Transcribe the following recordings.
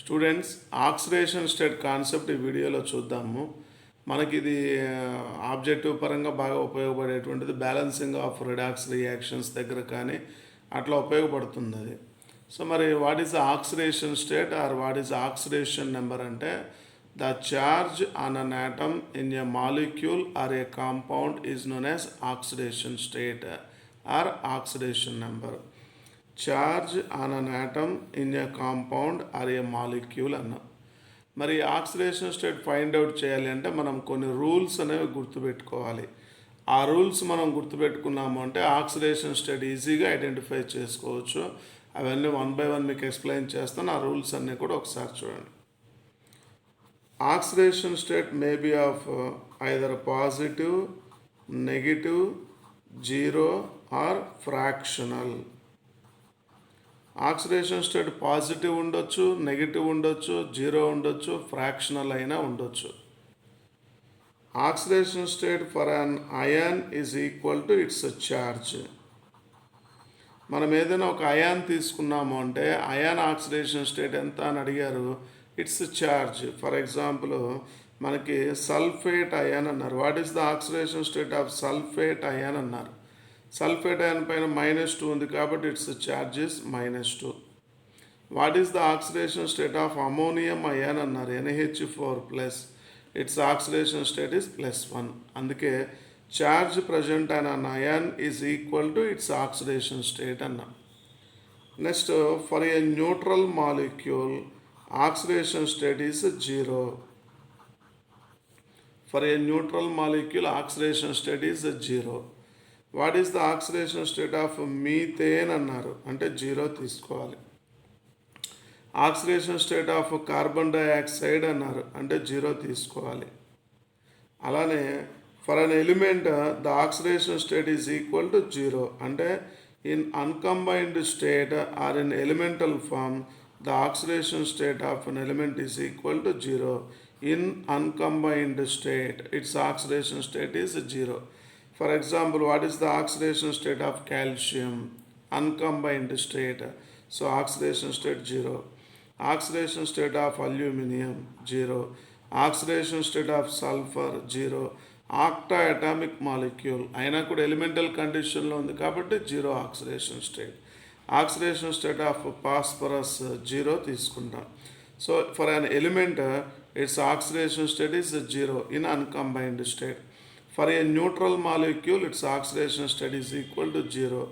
Students, oxidation state concept ఈ వీడియోలో చూద్దాము. మనకి ఇది ఆబ్జెక్టివ్ పరంగా బాగా ఉపయోగపడేటువంటిది. బ్యాలెన్సింగ్ ఆఫ్ రిడాక్స్ రియాక్షన్స్ దగ్గర కానీ అట్లా ఉపయోగపడుతుంది అది. సో మరి what is oxidation state or what is oxidation number అంటే the charge on an atom in a molecule or a compound is known as oxidation state or oxidation number. Charge on an atom in a compound or a molecule అన్నాం. మరి oxidation state find out చేయాలి అంటే మనం కొన్ని rules అనేవి గుర్తుపెట్టుకోవాలి. ఆ rules మనం గుర్తుపెట్టుకున్నాము అంటే ఆక్సిడేషన్ స్టేట్ ఈజీగా ఐడెంటిఫై చేసుకోవచ్చు. అవన్నీ 1 by 1 మీకు ఎక్స్ప్లెయిన్ చేస్తాను. ఆ రూల్స్ అన్నీ కూడా ఒకసారి చూడండి. Oxidation state may be of either positive, negative, zero or fractional. Oxidation state positive ఉండొచ్చు, నెగిటివ్ ఉండొచ్చు, జీరో ఉండొచ్చు, ఫ్రాక్షనల్ అయినా ఉండొచ్చు. Oxidation state for an ion is equal to its charge. మనం ఏదైనా ఒక అయాన్ తీసుకున్నాము అంటే అయాన్ ఆక్సిడేషన్ స్టేట్ ఎంత అని అడిగారు. Its charge. ఫర్ ఎగ్జాంపుల్ మనకి సల్ఫేట్ అయాన్ అన్నారు. What is the oxidation state of sulphate ion అన్నారు. సల్ఫేట్ అయాన్ పైన -2 ఉంది కాబట్టి its charges -2. What is the oxidation state of ammonium ion అన్నారు. NH4+. Its oxidation state is +1. అందుకే charge present అయిన ion is equal to its oxidation state అన్నాం. Next for a neutral molecule oxidation state is 0. For a neutral molecule oxidation state is 0. What is the oxidation state of methane అన్నారు అంటే 0 తీసుకోవాలి. Oxidation state of carbon dioxide అన్నారు అంటే 0 తీసుకోవాలి. అలానే for an element the oxidation state is equal to 0 అంటే in uncombined state or in elemental form the oxidation state of an element is equal to 0. In uncombined state its oxidation state is 0. For example, what is the oxidation state of calcium? Uncombined state. So oxidation state 0. Oxidation state of aluminum 0. Oxidation state of sulfur 0. Octaatomic molecule అయినా కూడా elemental కండిషన్లో ఉంది కాబట్టి 0 oxidation state. Oxidation state of phosphorus 0 తీసుకుంటాం. So for an element its oxidation state is 0 in uncombined state. For a neutral molecule, its oxidation state is equal to 0.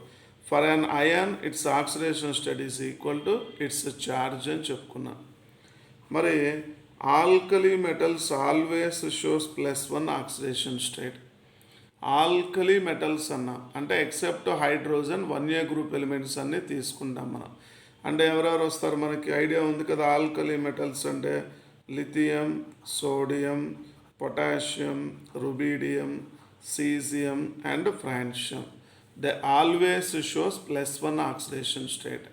For an ion, its oxidation state is equal to its charge అని చెప్పుకున్నాం. మరి alkali metals always shows +1 oxidation state. Alkali metals అన్నాం అంటే except hydrogen 1A group elements అన్నీ తీసుకుంటాం మనం. అంటే ఎవరెవరు వస్తారు మనకి ఐడియా ఉంది కదా. ఆల్కలీ మెటల్స్ అంటే lithium, sodium, potassium, rubidium, caesium and francium. They always shows +1 oxidation state.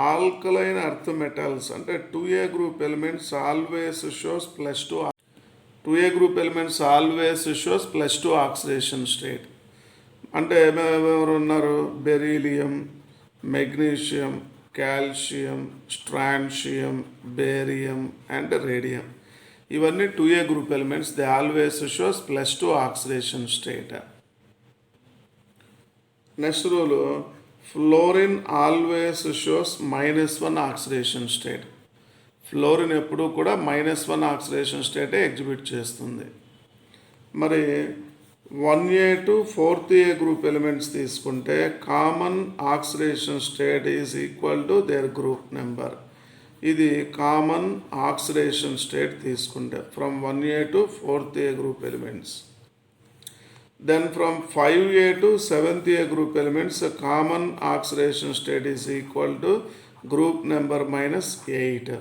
Alkaline earth metals అంటే 2A group elements always shows +2. 2A group elements always shows +2 oxidation state. అంటే ఎవరు ఉన్నారు? Beryllium, magnesium, calcium, strontium, barium and radium. ఇవన్నీ 2A group elements. They always shows +2 oxidation state. Next rule fluorine always shows -1 oxidation state. Fluorine ఎప్పుడూ కూడా -1 oxidation స్టేటే exhibit చేస్తుంది. మరి 1A to 4A group elements తీసుకుంటే common oxidation state is equal to their group number. ఇది common oxidation state తీసుకుంటే from 1A to 4A group elements. Then from 5A to 7A group elements common oxidation state is equal to group number -8.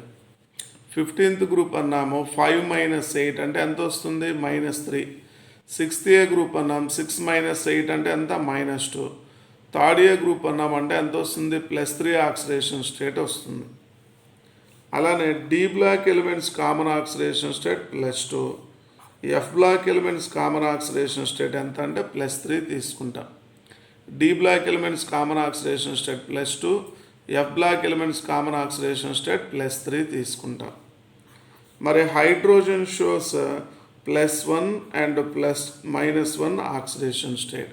15th group అన్నాము 5 - 8 అంటే ఎంత వస్తుంది? -3. 6A group అన్నాం 6 - 8 అంటే ఎంత? -2. 3A group అన్నామంటే ఎంత వస్తుంది? +3 ఆక్సిడేషన్ స్టేట్ వస్తుంది. అలానే D block elements common oxidation state +2. F block elements common oxidation state ఎంత అంటే +3 తీసుకుంటాం. D block elements common oxidation state +2, F block elements common oxidation state +3 తీసుకుంటాం. మరి hydrogen shows +1 and -1 oxidation state.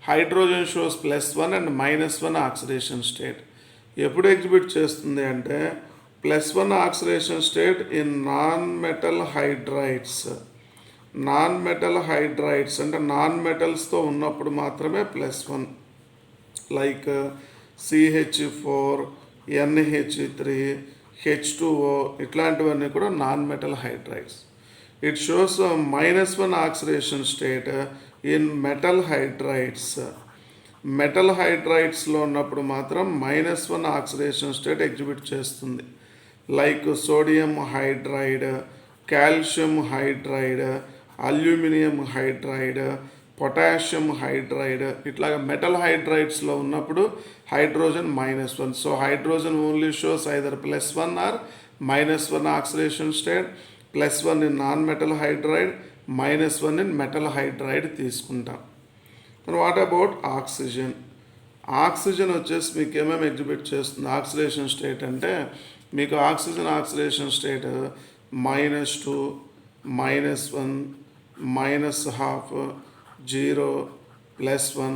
Hydrogen shows +1 and -1 oxidation state ఎప్పుడు exhibit చేస్తుంది అంటే +1 oxidation state in non metal hydrides. Non metal hydrides అంటే non మెటల్స్తో ఉన్నప్పుడు మాత్రమే +1, like CH4, NH3, H2O ఇట్లాంటివన్నీ కూడా non metal hydrides. It shows -1 oxidation state in metal hydrides. Metal హైడ్రైడ్స్లో ఉన్నప్పుడు మాత్రం -1 ఆక్సిడేషన్ స్టేట్ ఎగ్జిబిట్ చేస్తుంది, like sodium hydride, calcium hydride, aluminium hydride, potassium hydride. ఇట్లాగా మెటల్ హైడ్రైడ్స్లో ఉన్నప్పుడు hydrogen -1. So hydrogen only shows either +1 or -1 oxidation state, +1 in non metal hydride, -1 in metal hydride తీసుకుంటాం. What about oxygen? Oxygen వచ్చేసి మీకు ఏమేమి exhibit చేస్తుంది oxidation state అంటే, మీకు oxidation state -2, -1, -1/2, 0, +1,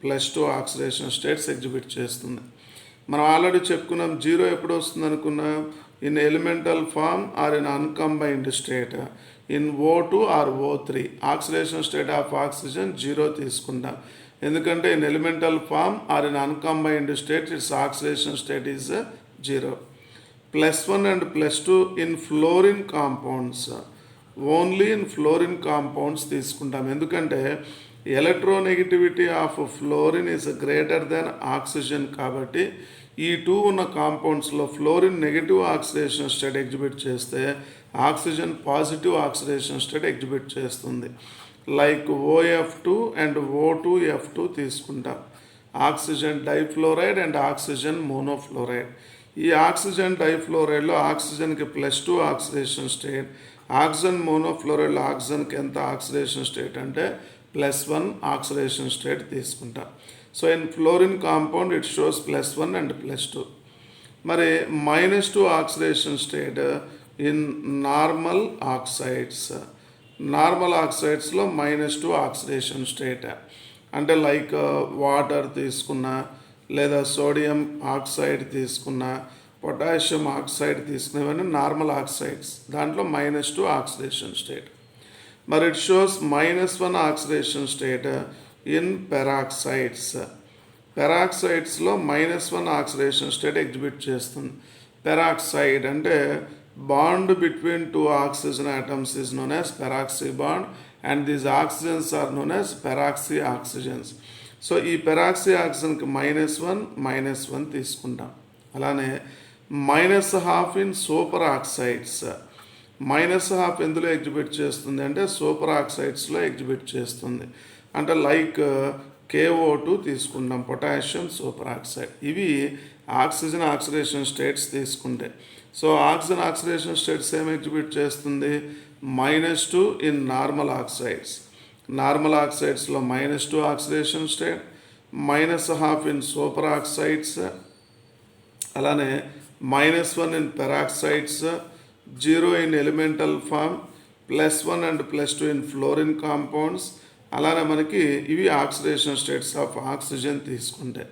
+2 oxidation states exhibit చేస్తుంది. మనం ఆల్రెడీ చెప్పుకున్నాం 0 ఎప్పుడు వస్తుంది అనుకున్నాం, in elemental form or in uncombined state, in O2 or O3. Oxidation state of oxygen 0 తీసుకుంటాం, ఎందుకంటే in elemental form or in uncombined state its oxidation state is 0. +1 and +2 in fluorine compounds, only in fluorine compounds తీసుకుంటాం, ఎందుకంటే electronegativity of fluorine is greater than oxygen. కాబట్టి ఈ 2 ఉన్న కాంపౌండ్స్లో fluorine negative oxidation state exhibit చేస్తే oxygen positive oxidation state exhibit చేస్తుంది, like OF2 and O2F2 తీసుకుంటాం, oxygen difluoride and oxygen monofluoride. ఈ ఆక్సిజన్ డైఫ్లోరైడ్లో ఆక్సిజన్కి +2 ఆక్సిడేషన్ స్టేట్, ఆక్సిజన్ మోనోఫ్లోరైడ్లో ఆక్సిజన్కి ఎంత ఆక్సిడేషన్ స్టేట్ అంటే +1 ఆక్సిడేషన్ స్టేట్ తీసుకుంటాం. So in fluorine compound it shows +1 and +2. మరి -2 oxidation state in normal oxides. Normal ఆక్సైడ్స్లో -2 ఆక్సిడేషన్ స్టేట్ అంటే లైక్ వాటర్ తీసుకున్నా, లేదా సోడియం ఆక్సైడ్ తీసుకున్నా, పొటాషియం ఆక్సైడ్ తీసుకునేవన్నీ నార్మల్ ఆక్సైడ్స్, దాంట్లో -2 ఆక్సిడేషన్ స్టేట్. మరి it shows -1 oxidation state in peroxides. పెరాక్సైడ్స్లో -1 ఆక్సిడేషన్ స్టేట్ ఎగ్జిబిట్ చేస్తుంది. పెరాక్సైడ్ అంటే bond between 2 oxygen atoms is known as peroxy bond, and these oxygens are known as peroxy oxygens. So ఈ peroxy ఆక్సిజన్కి -1 తీసుకుంటాం. అలానే -1/2 in super oxides. -1/2 ఎందులో exhibit చేస్తుంది అంటే సూపర్ ఆక్సైడ్స్లో ఎగ్జిబిట్ చేస్తుంది, అంటే లైక్ KO2 తీసుకుంటాం, పొటాషియం సూపర్ ఆక్సైడ్. ఇవి ఆక్సిజన్ ఆక్సిడేషన్ స్టేట్స్ తీసుకుంటే. సో ఆక్సిజన్ ఆక్సిడేషన్ స్టేట్స్ ఏం ఎగ్జిబిట్ చేస్తుంది, -2 ఇన్ నార్మల్ ఆక్సైడ్స్. నార్మల్ ఆక్సైడ్స్లో -2 oxidation state, -1/2 in superoxides, అలానే -1 in peroxides, 0 in elemental form, +1 and +2 in fluorine compounds. అలానే మనకి ఇవి ఆక్సిడేషన్ స్టేట్స్ ఆఫ్ ఆక్సిజన్ తీసుకుంటే.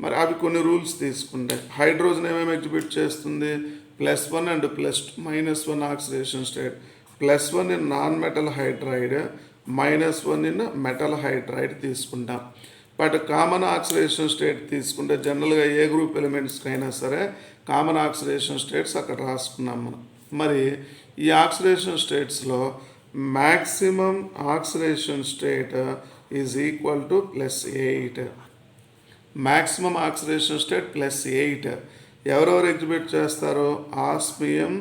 మరి అవి కొన్ని రూల్స్ తీసుకుంటే హైడ్రోజన్ ఏమేమి ఎగ్జిబిట్ చేస్తుంది, +1 and +1 oxidation state, +1 in non metal hydride, -1 in metal hydride తీసుకుంటాం. బట్ కామన్ ఆక్సిడేషన్ స్టేట్ తీసుకుంటే జనరల్గా ఏ గ్రూప్ ఎలిమెంట్స్కి అయినా సరే కామన్ ఆక్సిడేషన్ స్టేట్స్ అక్కడ రాసుకున్నాం మనం. మరి ఈ ఆక్సిడేషన్ స్టేట్స్లో maximum oxidation state is equal to +8. Maximum oxidation state +8 ఎవరెవరు ఎగ్జిబిట్ చేస్తారు, ఆస్మియం,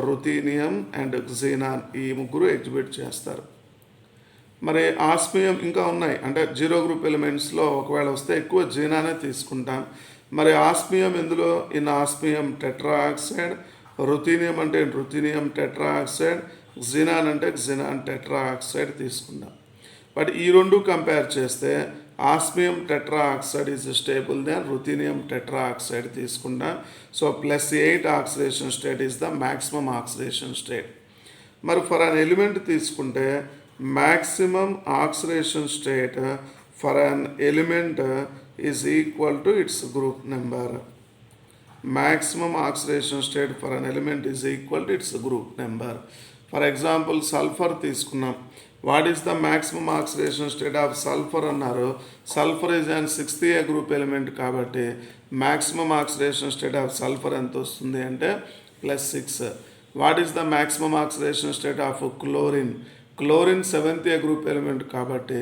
రుథీనియం అండ్ క్సినాన్, ఈ ముగ్గురు ఎగ్జిబిట్ చేస్తారు. మరి ఆస్మియం ఇంకా ఉన్నాయి, అంటే 0 గ్రూప్ ఎలిమెంట్స్లో ఒకవేళ వస్తే ఎక్కువ జీనానే తీసుకుంటాం. మరి ఆస్మియం ఎందులో, ఇన్ ఆస్మియం టెట్రాఆక్సైడ్, రుథీనియం అంటే రుథీనియం టెట్రాఆక్సైడ్, క్సినాన్ అంటే క్సినాన్ టెట్రాఆక్సైడ్ తీసుకుందాం. బట్ ఈ రెండు కంపేర్ చేస్తే ఆస్మియం టెట్రాఆక్సైడ్ ఈజ్ స్టేబుల్ దెన్ రుథీనియం టెట్రాఆక్సైడ్ తీసుకుంటాం. So +8 oxidation state is the maximum oxidation state. మరి ఫర్ అన్ ఎలిమెంట్ తీసుకుంటే maximum oxidation state for an element is equal to it's group number. maximum oxidation state for an element is equal to its group number. For example, sulfur తీసుకున్నాం. What is the maximum oxidation state of sulfur అన్నారు. Sulfur is an 6th A group element కాబట్టి maximum oxidation state of sulfur ఎంత వస్తుంది అంటే +6. What is the maximum oxidation state of chlorine? Chlorine 7th A group element కాబట్టి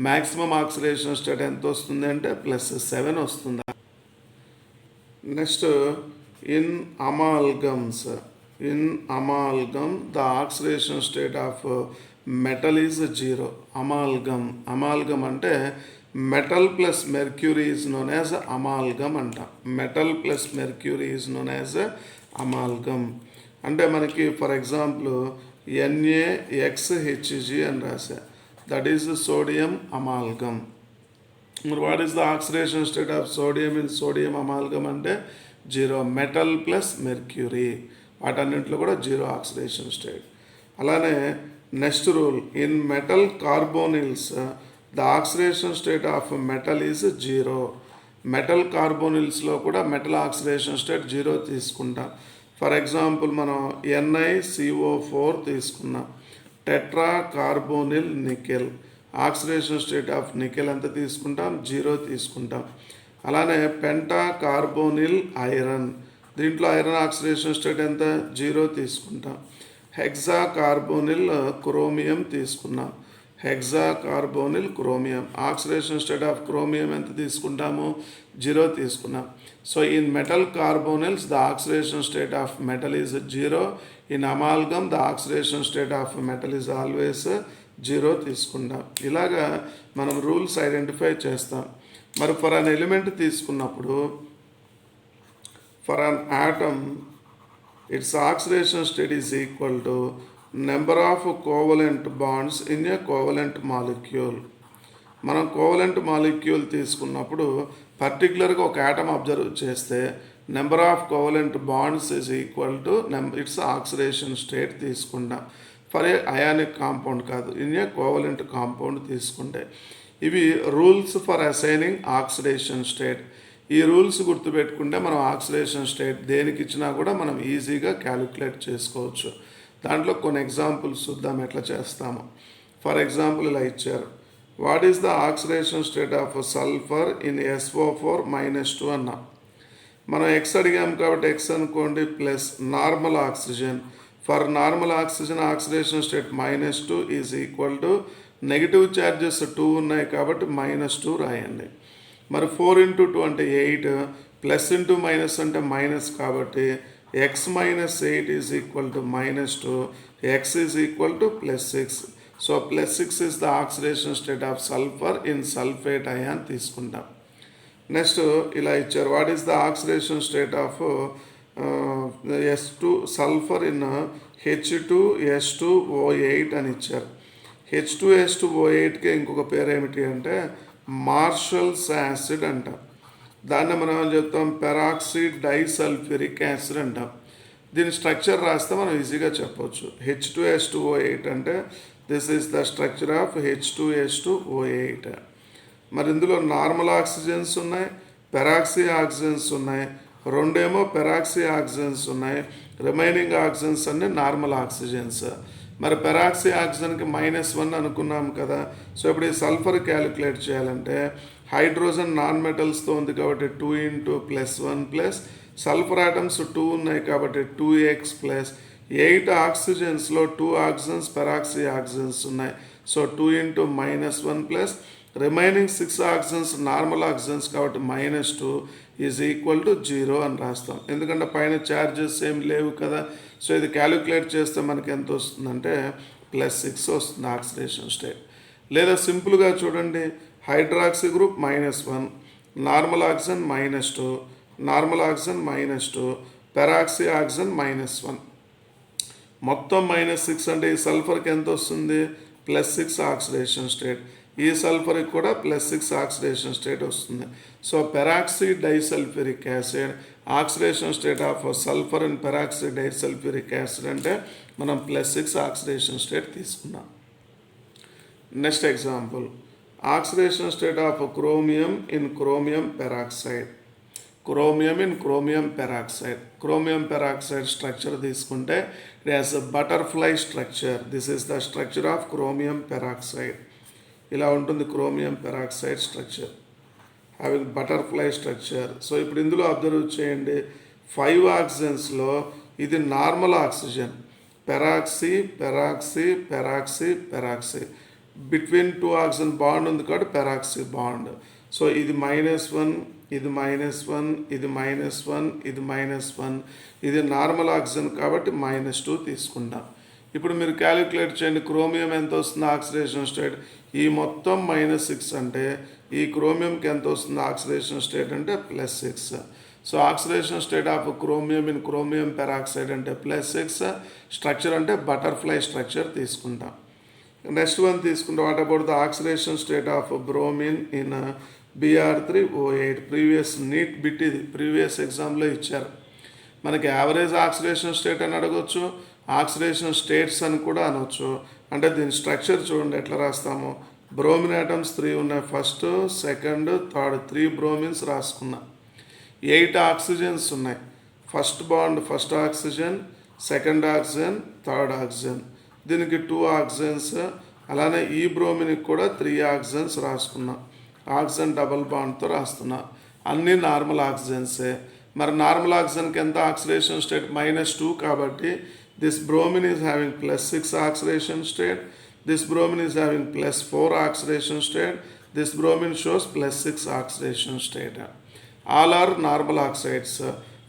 maximum oxidation state ఎంత వస్తుంది అంటే +7 వస్తుంది. Next, in amalgams, the oxidation state of metal is 0. Amalgam అంటే metal plus mercury is known as amalgam అంట. Metal plus mercury is known as amalgam. అంటే మనకి for example NaXHG అని రాసా, దట్ ఈస్ సోడియం అమాల్గమ్. మరి what is the oxidation state of sodium in sodium amalgam అంటే 0. Metal plus mercury, వాటన్నింటిలో కూడా 0 oxidation state. అలానే next rule, in metal carbonyls the oxidation state of metal is 0. Metal కార్బోనిల్స్లో కూడా metal oxidation state 0 తీసుకుంటాం. For example మనం NiCO4 తీసుకున్నాం. Tetra carbonyl nickel, oxidation state of nickel ఎంత తీసుకుంటాం, 0 తీసుకుంటాం. అలానే పెంటా కార్బోనిల్ ఐరన్, దీంట్లో ఐరన్ ఆక్సిడేషన్ స్టేట్ ఎంత, 0 తీసుకుంటాం. హెక్సా కార్బోనిల్ క్రోమియం తీసుకున్నాం. Hexa carbonyl chromium, oxidation state of chromium ఎంత తీసుకుంటాము, 0 తీసుకున్నాం. So in metal carbonyls the oxidation state of metal is 0. In amalgam the oxidation state of metal is always 0 తీసుకుంటాం. ఇలాగా మనం rules identify చేస్తాం. మరి for an element తీసుకున్నప్పుడు for an atom it's oxidation state is equal to number of covalent bonds in a covalent molecule. మనం covalent molecule తీసుకున్నప్పుడు పర్టికులర్గా ఒక ఆటమ్ అబ్జర్వ్ చేస్తే number of covalent bonds is equal to its oxidation state తీసుకుంటాం. For a ionic compound కాదు, in a covalent compound తీసుకుంటే. ఇవి rules for assigning oxidation state. ఈ రూల్స్ గుర్తుపెట్టుకుంటే మనం ఆక్సిడేషన్ స్టేట్ దేనికి ఇచ్చినా కూడా మనం ఈజీగా క్యాలిక్యులేట్ చేసుకోవచ్చు. దాంట్లో కొన్ని ఎగ్జాంపుల్స్ చూద్దాం ఎట్లా చేస్తాము. ఫర్ ఎగ్జాంపుల్ ఇలా ఇచ్చారు, what is the oxidation state of sulphur in SO4 -2 అన్నాం. మనం X అడిగాం కాబట్టి X అనుకోండి, plus normal oxygen. For normal oxygen oxidation state -2 is equal to negative charges 2 ఉన్నాయి కాబట్టి -2 రాయండి. మరి 4 × 2 అంటే 8, ప్లస్ ఇంటూ మైనస్ అంటే మైనస్ కాబట్టి x - 8 is equal to -2, x is equal to +6. So +6 is the oxidation state of sulphur in sulphate ion తీసుకుంటాం. Next ఇలా ఇచ్చారు, what is the oxidation state of S2 sulphur in H2S2O8 అని ఇచ్చారు. H2S2O8కి ఇంకొక పేరు ఏమిటి అంటే మార్షల్స్ యాసిడ్ అంటాం. దాన్ని మనం ఏం చెప్తాం, పెరాక్సీ డైసల్ఫ్యూరిక్ యాసిడ్ అంటాం. దీని స్ట్రక్చర్ రాస్తే మనం ఈజీగా చెప్పవచ్చు. H2S2O8 అంటే this is the structure of H2S2O8. మరి ఇందులో నార్మల్ ఆక్సిజన్స్ ఉన్నాయి, పెరాక్సీ ఆక్సిజన్స్ ఉన్నాయి. రెండేమో పెరాక్సీ ఆక్సిజన్స్ ఉన్నాయి, రిమైనింగ్ ఆక్సిజన్స్ అన్ని నార్మల్ ఆక్సిజన్స్. మరి పెరాక్సీ ఆక్సిజన్కి -1 అనుకున్నాం కదా. సో ఇప్పుడు ఈ సల్ఫర్ క్యాలిక్యులేట్ చేయాలంటే హైడ్రోజన్ నాన్ మెటల్స్తో ఉంది కాబట్టి 2 × +1 ప్లస్ సల్ఫర్ ఆటమ్స్ 2 ఉన్నాయి కాబట్టి 2x ప్లస్ 8 ఆక్సిజన్స్లో 2 ఆక్సిజన్స్ పెరాక్సీ ఆక్సిజన్స్ ఉన్నాయి. So 2 × -1 plus remaining 6 oxygens normal oxygens కాబట్టి -2 ఈజ్ ఈక్వల్ టు 0 అని రాస్తాం. ఎందుకంటే పైన ఛార్జెస్ ఏం లేవు కదా. సో ఇది క్యాలిక్యులేట్ చేస్తే మనకి ఎంత వస్తుందంటే +6 వస్తుంది ఆక్సిడేషన్ స్టేట్. లేదా సింపుల్గా చూడండి, hydroxy group -1, normal oxygen -2, normal oxygen -2, peroxy oxygen -1, మొత్తం -6 అంటే ఈ సల్ఫర్కి ఎంత వస్తుంది, +6 ఆక్సిడేషన్ స్టేట్. ఈ సల్ఫర్కి కూడా +6 ఆక్సిడేషన్ స్టేట్ వస్తుంది. So peroxy disulphuric acid oxidation state of sulphur and peroxy disulphuric acid అంటే మనం +6 ఆక్సిడేషన్ స్టేట్ తీసుకున్నాం. Next example, oxidation state of chromium in chromium peroxide. Chromium peroxide structure తీసుకుంటే it has a butterfly structure. This is the structure of chromium peroxide. ఇలా ఉంటుంది chromium peroxide structure having butterfly structure. So ఇప్పుడు ఇందులో observe చేయండి, 5 ఆక్సిజన్స్లో ఇది normal oxygen, peroxy between 2 oxygen bond ఉంది కాబట్టి పెరాక్సీ బాండ్. సో ఇది -1, ఇది -1, ఇది -1, ఇది -1, ఇది నార్మల్ ఆక్సిజన్ కాబట్టి -2 తీసుకుంటాం. ఇప్పుడు మీరు క్యాలిక్యులేట్ చేయండి, క్రోమియం ఎంత వస్తుంది ఆక్సిడేషన్ స్టేట్, ఈ మొత్తం -6 అంటే ఈ క్రోమియంకి ఎంత వస్తుంది ఆక్సిడేషన్ స్టేట్ అంటే +6. So oxidation state of chromium in chromium peroxide అంటే +6, స్ట్రక్చర్ అంటే బటర్ఫ్లై స్ట్రక్చర్ తీసుకుంటాం. నెక్స్ట్ వన్ తీసుకుంటే what about the oxidation state of bromine in Br3O8. Previous NEET bit ఇది, ప్రీవియస్ ఎగ్జామ్లో ఇచ్చారు. మనకి యావరేజ్ ఆక్సిడేషన్ స్టేట్ అని అడగొచ్చు, ఆక్సిడేషన్ స్టేట్స్ అని కూడా అనవచ్చు. అంటే దీని స్ట్రక్చర్ చూడండి ఎట్లా రాస్తాము. బ్రోమిన్ ఆటమ్స్ 3 ఉన్నాయి, ఫస్ట్, సెకండ్, థర్డ్, 3 బ్రోమిన్స్ రాసుకున్నా. 8 ఆక్సిజన్స్ ఉన్నాయి, first bond first oxygen, second oxygen, third oxygen, దీనికి 2 ఆక్సిజన్స్. అలానే ఈ బ్రోమిన్కి కూడా 3 ఆక్సిజన్స్ రాసుకున్నాం. ఆక్సిజన్ డబల్ బాండ్తో రాస్తున్నా. అన్నీ నార్మల్ ఆక్సిజన్సే. మరి నార్మల్ ఆక్సిజన్కి ఎంత ఆక్సిడేషన్ స్టేట్ -2 కాబట్టి this bromine is having +6 oxidation state, this bromine is having +4 oxidation state, this bromine shows +6 oxidation state. All are normal oxides.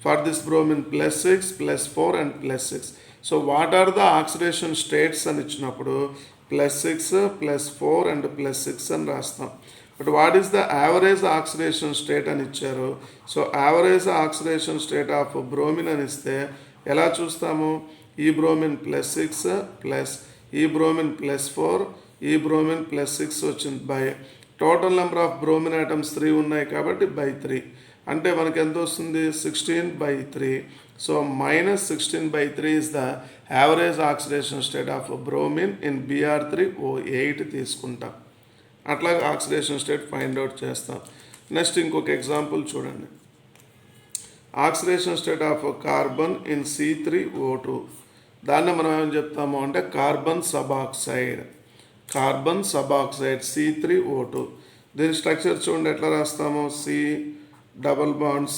For this bromine +6, +4 and +6. So what are the oxidation states అని ఇచ్చినప్పుడు +6, +4 and +6 అని రాస్తాం. But what is the average oxidation state అని ఇచ్చారు. So average oxidation state of bromine అని ఇస్తే ఎలా చూస్తాము, ఈ బ్రోమిన్ +6 ప్లస్ ఈ బ్రోమిన్ +4, ఈ బ్రోమిన్ +6 వచ్చింది by total number of bromine items 3 ఉన్నాయి కాబట్టి /3 అంటే మనకి ఎంత వస్తుంది 16/3. So -16/3 is the average oxidation state of bromine in Br3O8 తీసుకుంటాం. అట్లాగే ఆక్సిడేషన్ స్టేట్ ఫైండ్ అవుట్ చేస్తాం. నెక్స్ట్ ఇంకొక ఎగ్జాంపుల్ చూడండి, oxidation state of carbon in C3O2. దాన్ని మనం ఏం చెప్తాము అంటే కార్బన్ సబాక్సైడ్ C3O2. దీని స్ట్రక్చర్ చూడండి ఎట్లా రాస్తాము, C double bond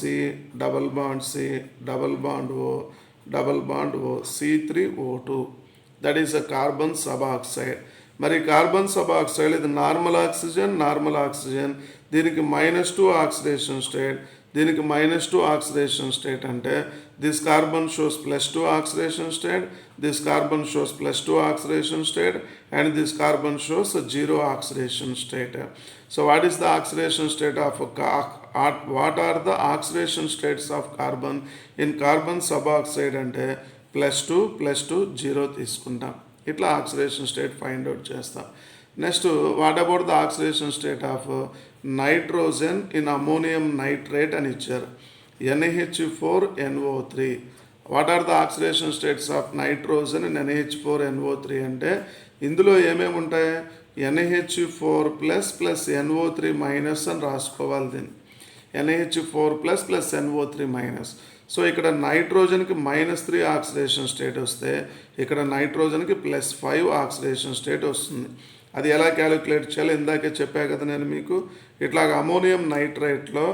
O C3O2. That is a carbon suboxide. మరి కార్బన్ సబాక్సైడ్ ఇది నార్మల్ ఆక్సిజన్, దీనికి -2 ఆక్సిడేషన్ స్టేట్, దీనికి -2 ఆక్సిడేషన్ స్టేట్ అంటే this carbon shows +2 oxidation state, this carbon shows +2 oxidation state and this carbon shows 0 oxidation state. So what is the oxidation state of what are the oxidation states of carbon in carbon suboxide అంటే +2, +2, 0 తీసుకుంటాం. ఇట్లా oxidation state find out చేస్తాం. Next what about the oxidation state of nitrogen in ammonium nitrate అని ఇచ్చారు, NaH4NO3. What are the oxidation states of nitrogen in NaH4NO3 అంటే ఇందులో ఏమేమి ఉంటాయి, NaH4+ NO3- అని రాసుకోవాలి. దీన్ని NaH4+ NO3-. సో ఇక్కడ నైట్రోజన్కి -3 ఆక్సిడేషన్ స్టేట్ వస్తే ఇక్కడ నైట్రోజన్కి +5 ఆక్సిడేషన్ స్టేట్ వస్తుంది. అది ఎలా క్యాలిక్యులేట్ చేయాలో ఇందాకే చెప్పా కదా నేను మీకు. ఇట్లాగ అమోనియం నైట్రేట్లో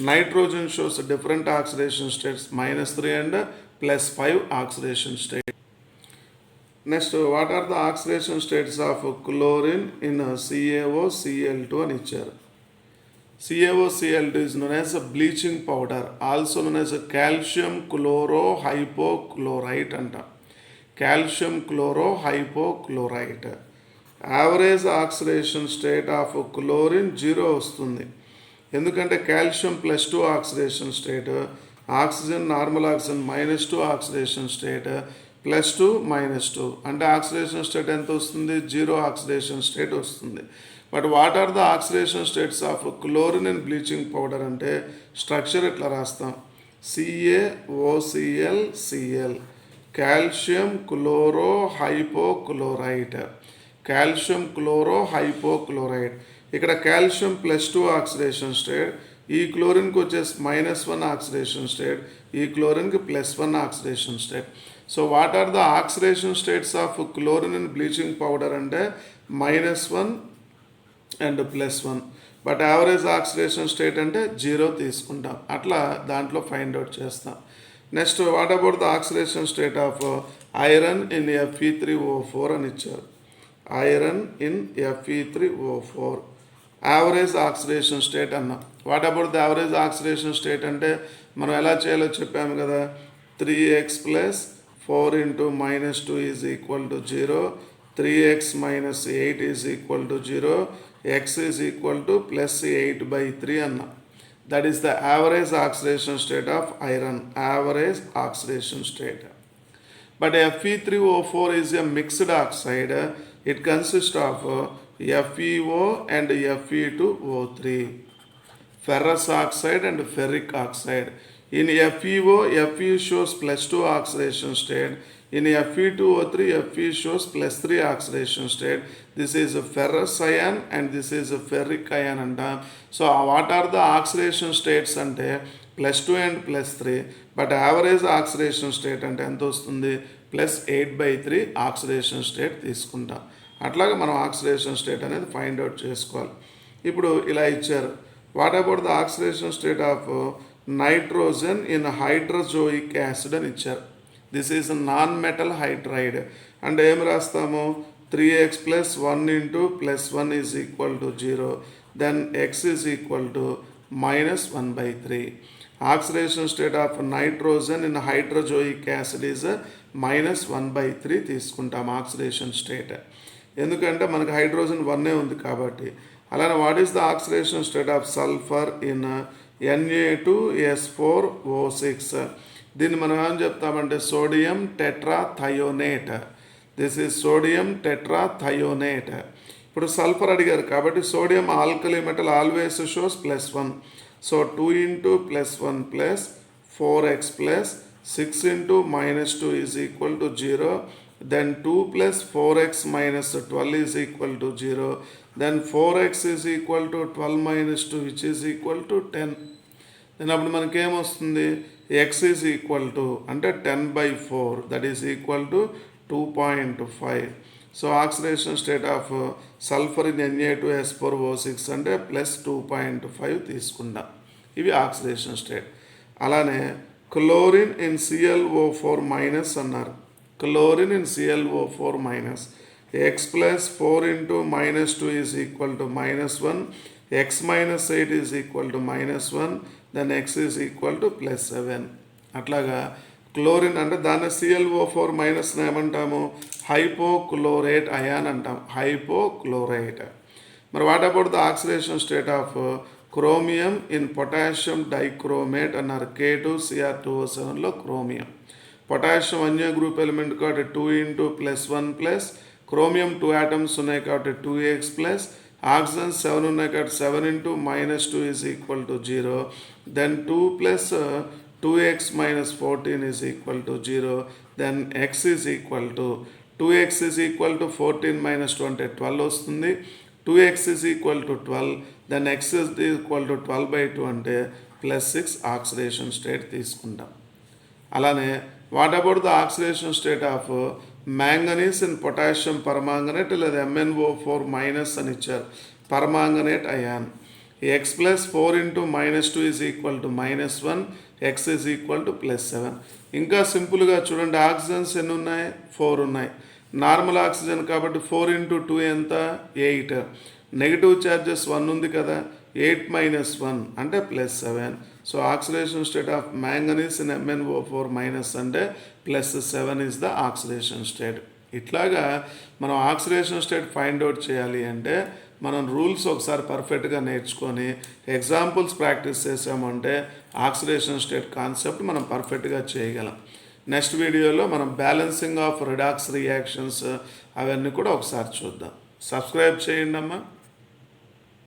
nitrogen shows different oxidation states -3 and +5 oxidation state. Next what are the oxidation states of chlorine in CaOCl2 అని ఇచ్చారు. CaOCl2 is known as a bleaching powder, also known as a calcium chlorohypochlorite అంట. Calcium chlorohypochlorite. Average oxidation state of chlorine 0 వస్తుంది. ఎందుకంటే calcium +2 oxidation state, oxygen normal oxygen -2 oxidation state, +2 -2 అంటే oxidation state ఎంత వస్తుంది 0 oxidation state వస్తుంది. But what are the oxidation states of chlorine and bleaching powder అంటే structure ఇట్లా రాస్తాం, CaOCl calcium chloro hypochloride, calcium chloro hypochloride. ఇక్కడ calcium +2 oxidation state, ఈ క్లోరిన్కి వచ్చేసి -1 ఆక్సిడేషన్ స్టేట్, ఈ క్లోరిన్కి +1 oxidation state. So what are the oxidation states of chlorine and bleaching powder అంటే -1 and +1. But average oxidation state అంటే 0 తీసుకుంటాం. అట్లా దాంట్లో ఫైండ్ అవుట్ చేస్తాం. Next what about the oxidation state of iron in Fe3O4 అని ఇచ్చారు. Iron in Fe3O4 average oxidation state అన్నాం. What about the average oxidation state అంటే మనం ఎలా చేయాలో చెప్పాము కదా, 3x + 4 × -2 = 0, 3x - 8 = 0, x +8/3 అన్నాం. That is the average oxidation state of iron, average oxidation state. But Fe3O4 is a mixed oxide. It consists of FeO and Fe2O3, ferrous oxide and ferric oxide. In FeO, Fe shows +2 oxidation state. In Fe2O3, Fe shows +3 oxidation state. This is a ferrous ion and this is a ferric ion అంటాం. So what are the oxidation states అంటే +2 and +3. But average oxidation state అంటే ఎంత వస్తుంది, +8/3 oxidation state తీసుకుంటాం. అట్లాగే మనం oxidation state అనేది find out చేసుకోవాలి. ఇప్పుడు ఇలా ఇచ్చారు, what about the oxidation state of nitrogen in hydrazoic acid అని ఇచ్చారు. This is non metal hydride అంటే ఏం రాస్తాము, 3x + 1 × +1 = 0, then x - 1/3. Oxidation state of nitrogen in hydrazoic acid is -1/3 తీసుకుంటాం ఆక్సిడేషన్ స్టేట్. ఎందుకంటే మనకు హైడ్రోజన్ 1 ఉంది కాబట్టి. అలానే what is the oxidation state of sulphur in Na2S4O6. దీన్ని మనం ఏం చెప్తామంటే sodium tetrathionate. This is sodium tetrathionate. ఇప్పుడు సల్ఫర్ అడిగారు కాబట్టి sodium alkali metal always shows +1. So 2 × +1 + 4x + 6 × -2 = 0. Then 2 + 4x - 12 = 0. Then 4x = 12 - 2 which is = 10. then అప్పుడు మనకేమొస్తుంది, x అంటే 10/4, that is = 2.5. So oxidation state of sulphur in Na2S4O6 అంటే +2.5 తీసుకుందాం. ఇవి oxidation state. అలానే chlorine in ClO4- అన్నారు. Chlorine in ClO4-, x + 4 × -2 = -1, x - 8 = -1, then x +7. అట్లాగా chlorine అంటే దాన్ని ClO4- ఏమంటాము, హైపోక్లోరేట్ అయాన్ అంటాం, హైపోక్లోరైట్. మరి what about the oxidation state of chromium in potassium dichromate అన్నారు. K2Cr2O7లో క్రోమియం. పొటాషియం అన్య గ్రూప్ ఎలిమెంట్ కాబట్టి 2 × +1 క్రోమియం 2 ఆటమ్స్ ఉన్నాయి కాబట్టి 2x ఆక్సిజన్ 7 ఉన్నాయి కాబట్టి 7 × -2 = 0. Then 2 + 2x - 14 = 0. Then x 2x 14 - 2 అంటే 12 వస్తుంది. 2x 12, దెన్ x 12/2 అంటే +6 ఆక్సిడేషన్ స్టేట్ తీసుకుంటాం. అలానే what about the oxidation state of manganese in potassium permanganate లేదా MnO4- అని ఇచ్చారు, పర్మాంగనేట్ అయాన్. x + 4 × -2 = -1, x +7. ఇంకా సింపుల్గా చూడండి, ఆక్సిజన్స్ ఎన్ని ఉన్నాయి, 4 ఉన్నాయి. నార్మల్ ఆక్సిజన్ కాబట్టి 4 × 2 ఎంత, 8. నెగిటివ్ ఛార్జెస్ 1 ఉంది కదా, 8 - 1 అంటే +7. So oxidation state of manganese in MnO4- అంటే +7 ఈజ్ ద ఆక్సిడేషన్ స్టేట్. ఇట్లాగా మనం ఆక్సిడేషన్ స్టేట్ ఫైండ్ అవుట్ చేయాలి అంటే మనం రూల్స్ ఒకసారి పర్ఫెక్ట్గా నేర్చుకొని ఎగ్జాంపుల్స్ ప్రాక్టీస్ చేసామంటే ఆక్సిడేషన్ స్టేట్ కాన్సెప్ట్ మనం పర్ఫెక్ట్గా చేయగలం. నెక్స్ట్ వీడియోలో మనం బ్యాలెన్సింగ్ ఆఫ్ రిడాక్స్ రియాక్షన్స్ అవన్నీ కూడా ఒకసారి చూద్దాం. సబ్స్క్రైబ్ చేయండి అమ్మా.